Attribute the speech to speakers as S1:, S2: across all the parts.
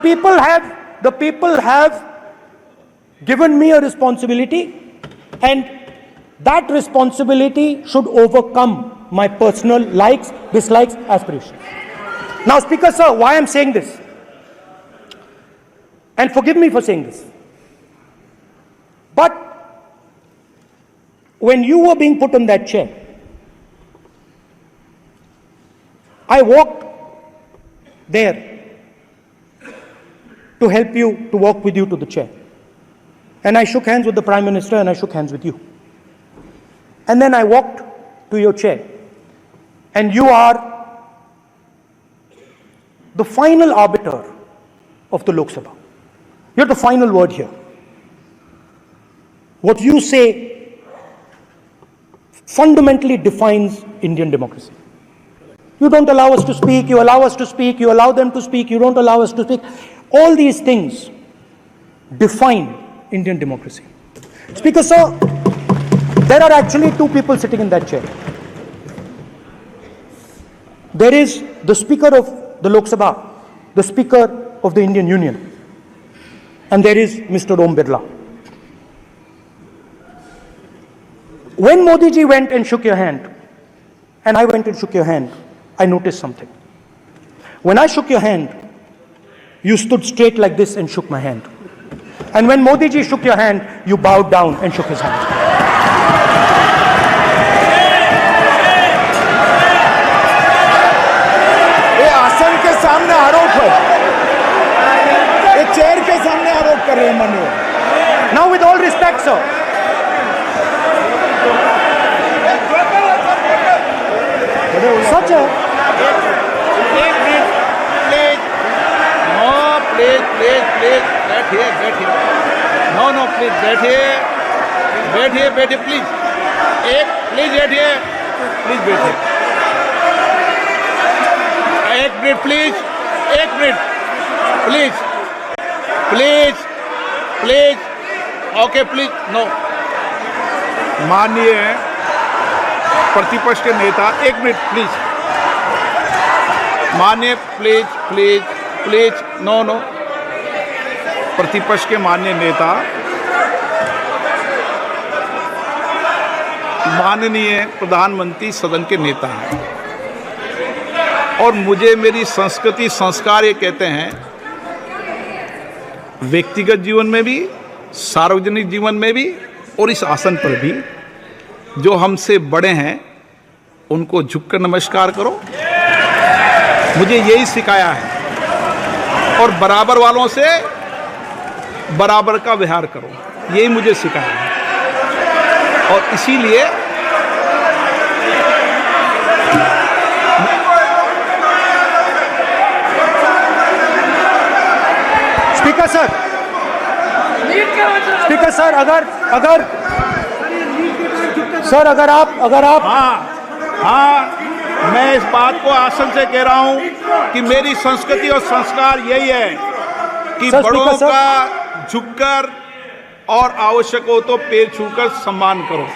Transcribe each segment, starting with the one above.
S1: The people have given me a responsibility, and that responsibility should overcome my personal likes, dislikes, aspirations. Now, Speaker Sir, why I'm saying this, and forgive me for saying this, but when you were being put on that chair, I walked there to help you, to walk with you to the chair. And I shook hands with the Prime Minister and I shook hands with you. And then I walked to your chair. And you are the final arbiter of the Lok Sabha. You're the final word here. What you say fundamentally defines Indian democracy. You don't allow us to speak, you allow us to speak, you allow them to speak, you don't allow us to speak. All these things define Indian democracy. Speaker Sir, there are actually two people sitting in that chair. There is the Speaker of the Lok Sabha, the Speaker of the Indian Union, and there is Mr. Om Birla. When Modi ji went and shook your hand, and I went and shook your hand, I noticed something. When I shook your hand, you stood straight like this and shook my hand. And when Modi ji shook your hand, you bowed down and shook his hand.
S2: ये आसन के सामने आरोप है, ये chair के सामने आरोप कर रहे हैं माननीय।
S1: Now, with all respect, sir, such a
S3: please बैठिए नो प्लीज बैठिए प्लीज प्लीज बैठिए एक minute please okay please no.
S2: माननीय प्रतिपक्ष के नेता, एक मिनट प्लीज।
S3: माननीय प्लीज नो
S2: प्रतिपक्ष के माननीय नेता, माननीय प्रधानमंत्री सदन के नेता हैं, और मुझे मेरी संस्कृति संस्कार ये कहते हैं, व्यक्तिगत जीवन में भी, सार्वजनिक जीवन में भी, और इस आसन पर भी, जो हमसे बड़े हैं उनको झुककर नमस्कार करो। मुझे यही सिखाया है, और बराबर वालों से बराबर का व्यवहार करो, यही मुझे सिखाया है। और इसीलिए
S1: स्पीकर सर, अगर आप
S2: हाँ, मैं इस बात को आसन से कह रहा हूं कि मेरी संस्कृति और संस्कार यही है कि बड़ों का झुककर और आवश्यक हो तो पैर छूकर सम्मान करो,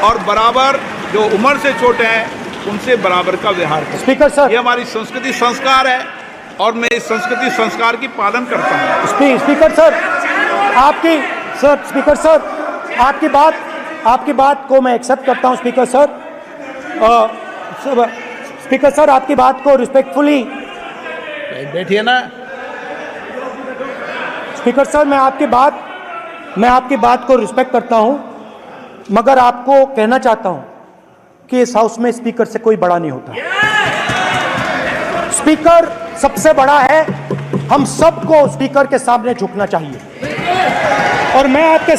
S2: और बराबर जो उम्र से छोटे हैं उनसे बराबर का व्यवहार करो।
S1: स्पीकर सर,
S2: ये हमारी संस्कृति संस्कार है, और मैं इस संस्कृति संस्कार की पालन करता हूँ।
S1: स्पीकर सर, आपकी बात को मैं एक्सेप्ट करता हूँ। स्पीकर सर, आपकी बात को रिस्पेक्टफुली
S3: बैठिए ना।
S1: स्पीकर सर, मैं आपकी बात को रिस्पेक्ट करता हूं, मगर आपको कहना चाहता हूं कि इस हाउस में स्पीकर से कोई बड़ा नहीं होता। स्पीकर सबसे बड़ा है, हम सबको स्पीकर के सामने झुकना चाहिए, और मैं आपके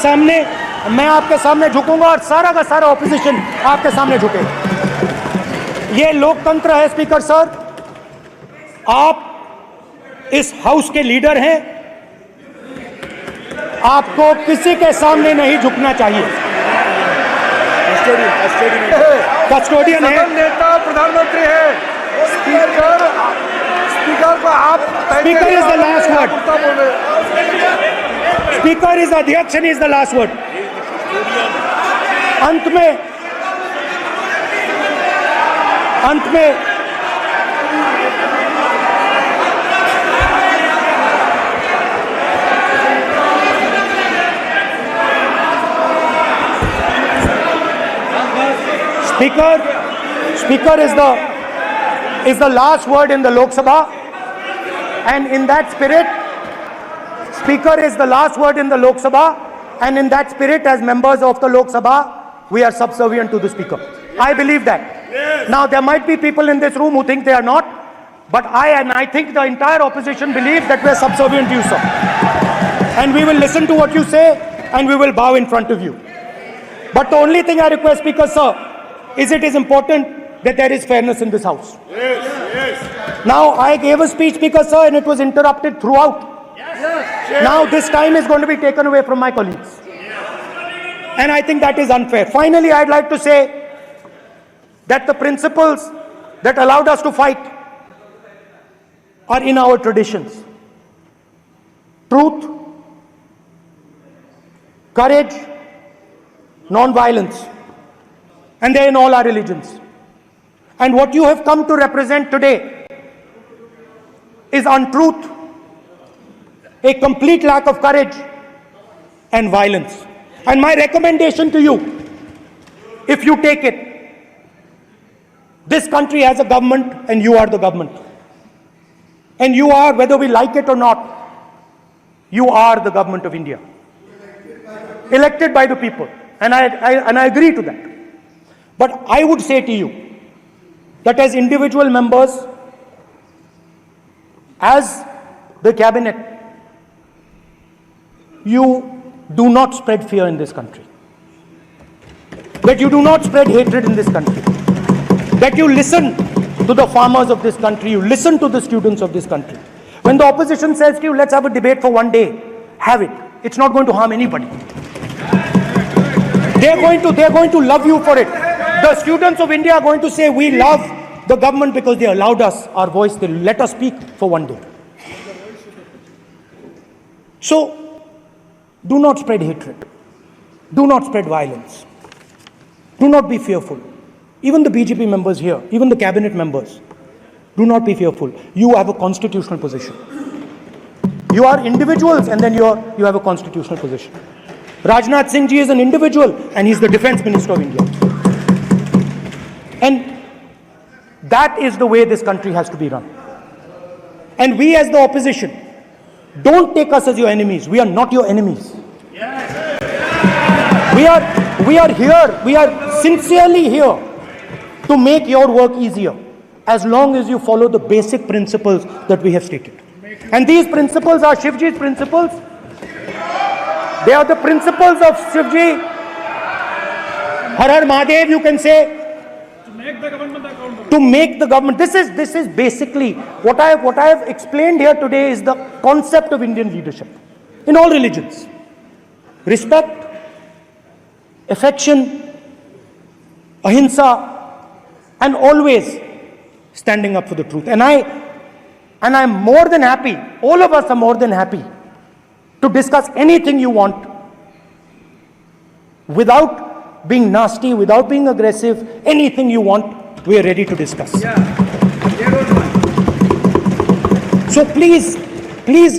S1: सामने झुकूंगा, और सारा का सारा ऑपोजिशन आपके सामने झुकेगा। ये लोकतंत्र है। स्पीकर सर, आप इस हाउस के लीडर हैं, आपको किसी के सामने नहीं झुकना चाहिए। कस्टोडियन है,
S2: नेता प्रधानमंत्री है, स्पीकर को आप
S1: speaker is the last word, speaker is अध्यक्ष and is the last word. अंत में Speaker is the last word in the Lok Sabha, and in that spirit, Speaker is the last word in the Lok Sabha, and in that spirit, as members of the Lok Sabha, we are subservient to the Speaker. I believe that. Yes. Now, there might be people in this room who think they are not, but I think the entire opposition believes that we are subservient to you, sir. And we will listen to what you say, and we will bow in front of you. But the only thing I request, Speaker, sir, is it is important that there is fairness in this House.
S4: Yes, yes.
S1: Now, I gave a speech, Speaker, sir, and it was interrupted throughout.
S4: Yes.
S1: Now, this time is going to be taken away from my colleagues. And I think that is unfair. Finally, I'd like to say that the principles that allowed us to fight are in our traditions. Truth, courage, non-violence. And they're in all our religions. And what you have come to represent today is untruth, a complete lack of courage, and violence. And my recommendation to you, if you take it, this country has a government and you are the government. And you are, whether we like it or not, you are the government of India. Elected by the people. And I agree to that. But I would say to you that as individual members, as the cabinet, you do not spread fear in this country. That you do not spread hatred in this country. That you listen to the farmers of this country, you listen to the students of this country. When the opposition says to you, let's have a debate for one day, have it. It's not going to harm anybody. They're going to love you for it. The students of India are going to say, we love the government because they allowed us our voice, they let us speak for one day. So, do not spread hatred. Do not spread violence. Do not be fearful. Even the BJP members here, even the cabinet members, do not be fearful. You have a constitutional position. You are individuals and then you have a constitutional position. Rajnath Singh ji is an individual and he's the defense minister of India. And that is the way this country has to be run. And we as the opposition, don't take us as your enemies. We are not your enemies. We are here, we are sincerely here to make your work easier as long as you follow the basic principles that we have stated. And these principles are Shivji's principles. They are the principles of Shivji. Har Har Mahadev, you can say. To make the government. This is basically what I have explained here today is the concept of Indian leadership in all religions. Respect, affection, ahimsa, and always standing up for the truth. And I'm more than happy, all of us are more than happy to discuss anything you want without being nasty, without being aggressive, anything you want, we are ready to discuss. So please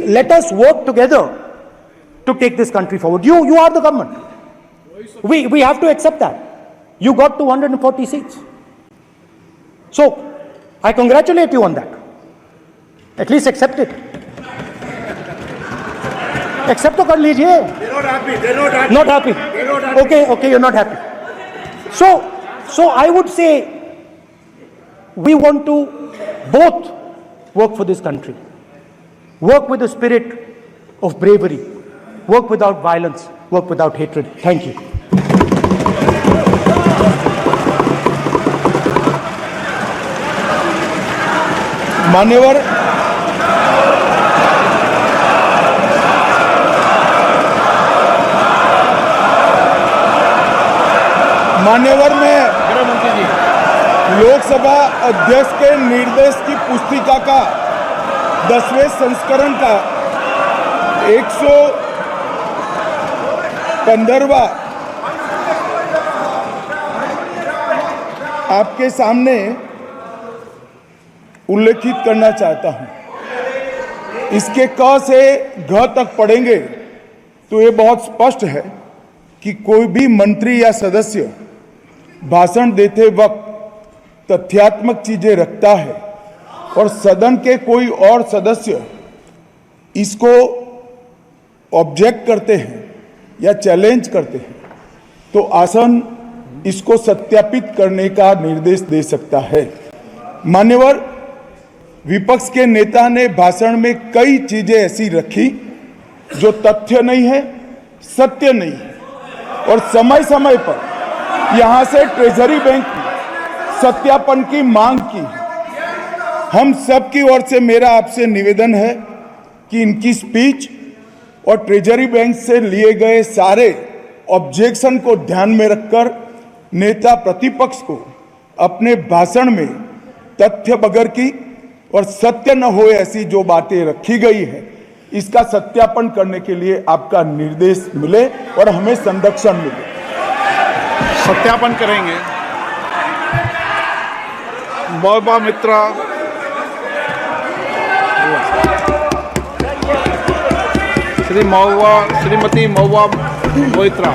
S1: let us work together to take this country forward. You are the government. We have to accept that. You got 240 seats. So, I congratulate you on that. At least accept it. Accept to kar lijiye.
S4: They're not happy.
S1: Not happy. Okay, you're not happy. So I would say we want to both work for this country. Work with the spirit of bravery. Work without violence. Work without hatred. Thank you.
S5: मान्यवर में लोकसभा अध्यक्ष के निर्देश की पुस्तिका का 10वें संस्करण का 115वां आपके सामने उल्लेखित करना चाहता हूं। इसके क से घ तक पढ़ेंगे तो ये बहुत स्पष्ट है कि कोई भी मंत्री या सदस्य भाषण देते वक्त तथ्यात्मक चीजें रखता है और सदन के कोई और सदस्य इसको ऑब्जेक्ट करते हैं या चैलेंज करते हैं तो आसन इसको सत्यापित करने का निर्देश दे सकता है। मान्यवर, विपक्ष के नेता ने भाषण में कई चीजें ऐसी रखी जो तथ्य नहीं है, सत्य नहीं है और समय समय पर यहां से ट्रेजरी बैंक की सत्यापन की मांग की है। हम सब की ओर से मेरा आपसे निवेदन है कि इनकी स्पीच और ट्रेजरी बैंक से लिए गए सारे ऑब्जेक्शन को ध्यान में रखकर नेता प्रतिपक्ष को अपने भाषण में तथ्य बगैर की और सत्य न हो ऐसी जो बातें रखी गई है इसका सत्यापन करने के लिए आपका निर्देश मिले और हमें संरक्षण मिले।
S2: सत्यापन करेंगे। मौबा मित्रा, श्रीमती मौबा मोहित्रा।